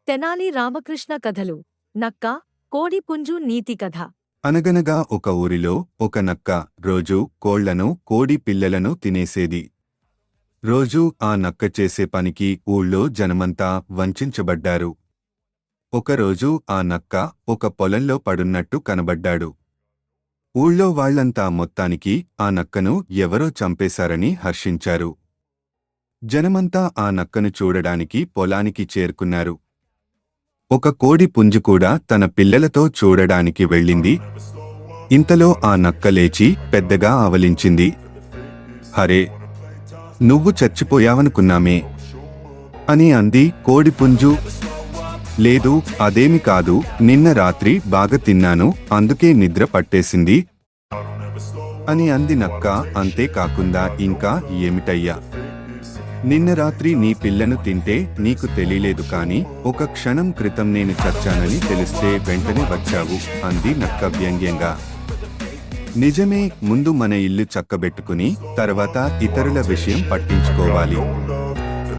తెనాలి రామకృష్ణ కథలు. నక్క, కోడి పుంజు నీతి కథ. అనగనగా ఒక ఊరిలో ఒక నక్క రోజూ కోళ్లను, కోడి పిల్లలను తినేసేది. రోజూ ఆ నక్క చేసే పనికి ఊళ్ళో జనమంతా వంచించబడ్డారు. ఒకరోజు ఆ నక్క ఒక పొలంలో పడున్నట్టు కనబడ్డాడు. ఊళ్ళో వాళ్లంతా మొత్తానికి ఆ నక్కను ఎవరో చంపేశారని హర్షించారు. జనమంతా ఆ నక్కను చూడడానికి పొలానికి చేరుకున్నారు. ఒక కోడి పుంజు కూడా తన పిల్లలతో చూడడానికి వెళ్ళింది. ఇంతలో ఆ నక్క లేచి పెద్దగా ఆవలించింది. హరే, నువ్వు చచ్చిపోయావనుకున్నామే అని అంది కోడిపుంజు. లేదు, అదేమి కాదు, నిన్న రాత్రి బాగా తిన్నాను, అందుకే నిద్ర పట్టేసింది అని అంది నక్క. అంతేకాకుండా ఇంకా ఏమిటయ్యా, నిన్న రాత్రి నీ పిల్లను తింటే నీకు తెలియలేదు, కాని ఒక క్షణం క్రితం నేను చచ్చానని తెలిస్తే వెంటనే వచ్చావు అంది నక్క వ్యంగ్యంగా. నిజమే, ముందు మన ఇల్లు చక్కబెట్టుకుని తర్వాత ఇతరుల విషయం పట్టించుకోవాలి.